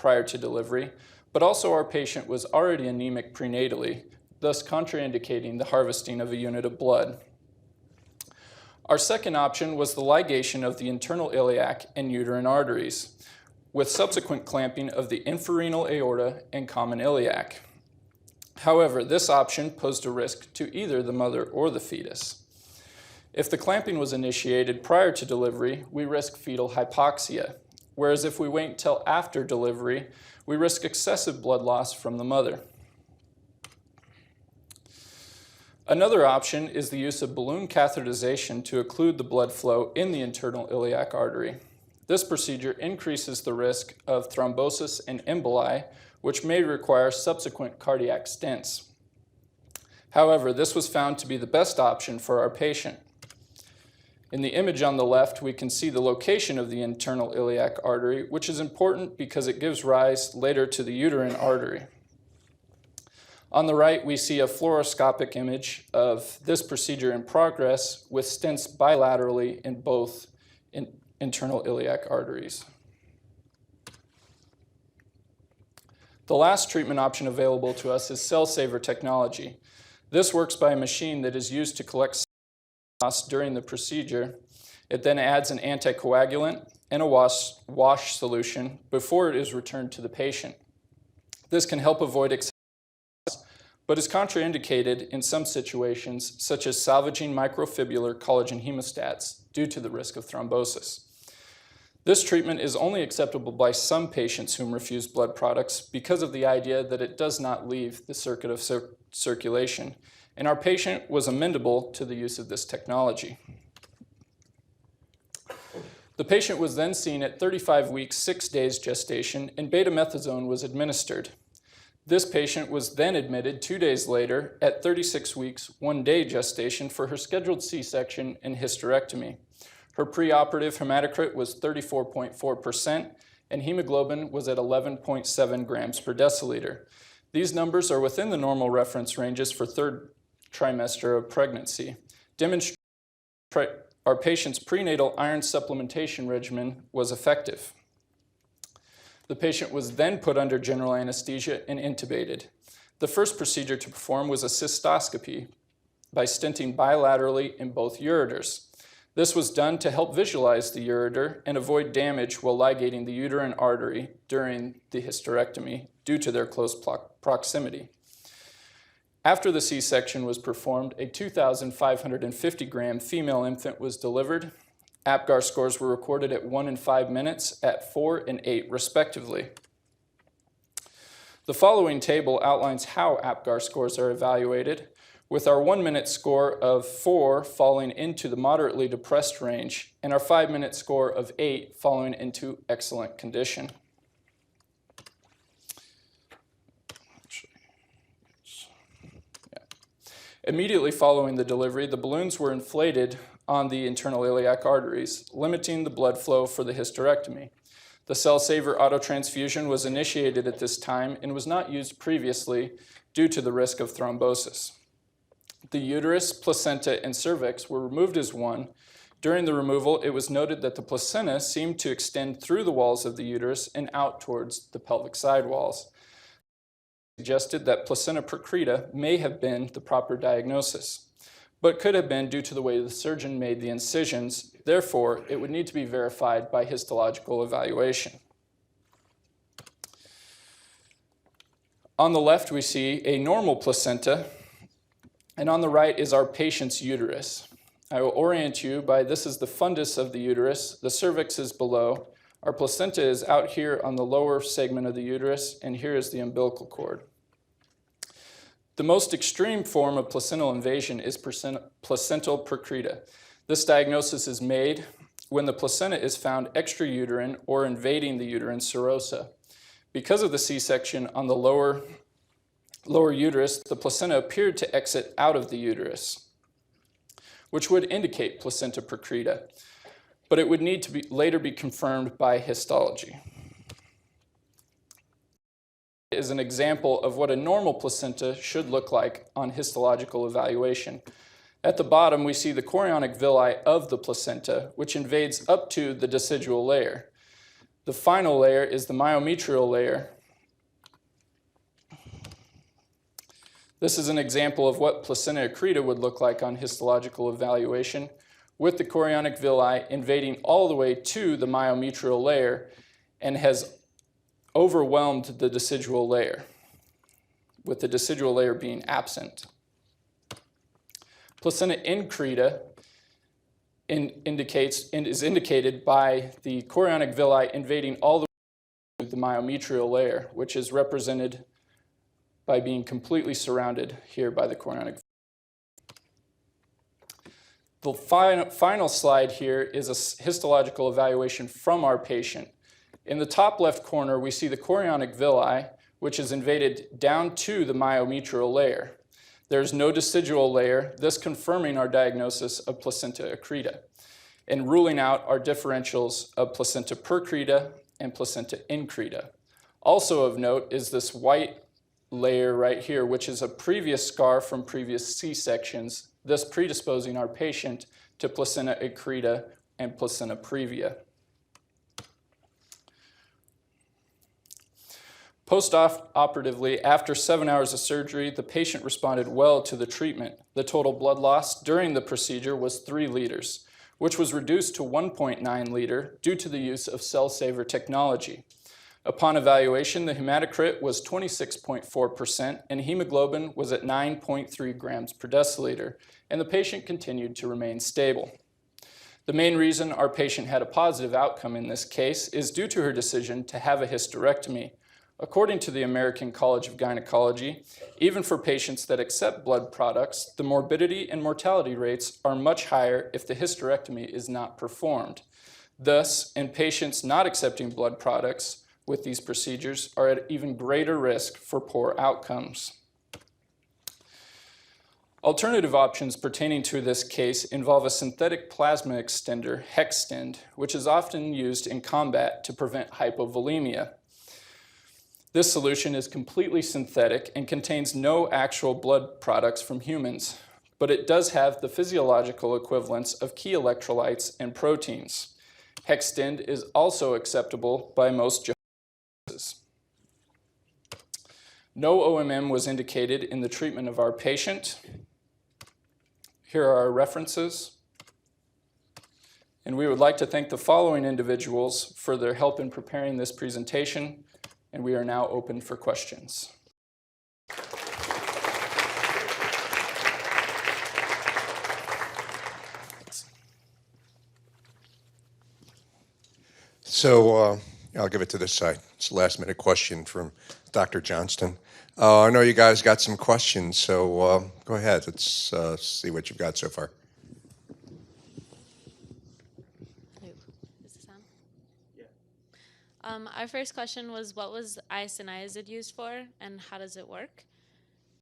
prior to delivery, but also our patient was already anemic prenatally, thus contraindicating the harvesting of a unit of blood. Our second option was the ligation of the internal iliac and uterine arteries, with subsequent clamping of the infrarenal aorta and common iliac. However, this option posed a risk to either the mother or the fetus. If the clamping was initiated prior to delivery, we risk fetal hypoxia, whereas if we wait until after delivery, we risk excessive blood loss from the mother. Another option is the use of balloon catheterization to occlude the blood flow in the internal iliac artery. This procedure increases the risk of thrombosis and emboli, which may require subsequent cardiac stents. However, this was found to be the best option for our patient. In the image on the left, we can see the location of the internal iliac artery, which is important because it gives rise later to the uterine artery. On the right, we see a fluoroscopic image of this procedure in progress with stents bilaterally in both internal iliac arteries. The last treatment option available to us is cell saver technology. This works by a machine that is used to collect loss during the procedure. It then adds an anticoagulant and a wash solution before it is returned to the patient. This can help avoid excessive loss, but is contraindicated in some situations, such as salvaging microfibrillar collagen hemostats due to the risk of thrombosis. This treatment is only acceptable by some patients whom refuse blood products because of the idea that it does not leave the circuit of circulation, and our patient was amenable to the use of this technology. The patient was then seen at 35 weeks, 6 days gestation, and betamethasone was administered. This patient was then admitted 2 days later at 36 weeks, 1 day gestation for her scheduled C-section and hysterectomy. Her preoperative hematocrit was 34.4%, and hemoglobin was at 11.7 grams per deciliter. These numbers are within the normal reference ranges for third trimester of pregnancy. Demonstrate our patient's prenatal iron supplementation regimen was effective. The patient was then put under general anesthesia and intubated. The first procedure to perform was a cystoscopy by stenting bilaterally in both ureters. This was done to help visualize the ureter and avoid damage while ligating the uterine artery during the hysterectomy due to their close proximity. After the C-section was performed, a 2,550 gram female infant was delivered. APGAR scores were recorded at 1 and 5 minutes, at 4 and 8 respectively. The following table outlines how APGAR scores are evaluated, with our 1-minute score of 4 falling into the moderately depressed range, and our 5-minute score of 8 falling into excellent condition. Immediately following the delivery, the balloons were inflated on the internal iliac arteries, limiting the blood flow for the hysterectomy. The cell saver autotransfusion was initiated at this time and was not used previously due to the risk of thrombosis. The uterus, placenta, and cervix were removed as one. During the removal, it was noted that the placenta seemed to extend through the walls of the uterus and out towards the pelvic sidewalls. Suggested that placenta precreta may have been the proper diagnosis, but could have been due to the way the surgeon made the incisions. Therefore, it would need to be verified by histological evaluation. On the left, we see a normal placenta, and on the right is our patient's uterus. I will orient you by this is the fundus of the uterus, the cervix is below, our placenta is out here on the lower segment of the uterus, and here is the umbilical cord. The most extreme form of placental invasion is placental precreta. This diagnosis is made when the placenta is found extrauterine or invading the uterine serosa. Because of the C-section on the lower uterus, the placenta appeared to exit out of the uterus, which would indicate placenta precreta, but it would need to later be confirmed by histology. Is an example of what a normal placenta should look like on histological evaluation. At the bottom, we see the chorionic villi of the placenta, which invades up to the decidual layer. The final layer is the myometrial layer. This is an example of what placenta accreta would look like on histological evaluation, with the chorionic villi invading all the way to the myometrial layer and has overwhelmed the decidual layer, with the decidual layer being absent. Placenta increta is indicated by the chorionic villi invading all the way to the myometrial layer, which is represented by being completely surrounded here by the chorionic villi. The final slide here is a histological evaluation from our patient. In the top left corner, we see the chorionic villi, which is invaded down to the myometrial layer. There's no decidual layer, thus confirming our diagnosis of placenta accreta and ruling out our differentials of placenta percreta and placenta increta. Also of note is this white layer right here, which is a previous scar from previous C-sections, thus predisposing our patient to placenta accreta and placenta previa. Post-operatively, after 7 hours of surgery, the patient responded well to the treatment. The total blood loss during the procedure was 3 liters, which was reduced to 1.9 liter due to the use of Cell Saver technology. Upon evaluation, the hematocrit was 26.4% and hemoglobin was at 9.3 grams per deciliter, and the patient continued to remain stable. The main reason our patient had a positive outcome in this case is due to her decision to have a hysterectomy. According to the American College of Gynecology, even for patients that accept blood products, the morbidity and mortality rates are much higher if the hysterectomy is not performed. Thus, in patients not accepting blood products with these procedures are at even greater risk for poor outcomes. Alternative options pertaining to this case involve a synthetic plasma extender, Hextend, which is often used in combat to prevent hypovolemia. This solution is completely synthetic and contains no actual blood products from humans, but it does have the physiological equivalents of key electrolytes and proteins. Hextend is also acceptable by most justices. No OMM was indicated in the treatment of our patient. Here are our references. And we would like to thank the following individuals for their help in preparing this presentation, and we are now open for questions. So I'll give it to this side. It's a last minute question from Dr. Johnston. I know you guys got some questions, so go ahead. Let's see what you've got so far. Is this on? Yeah. Our first question was, what was isoniazid used for, and how does it work?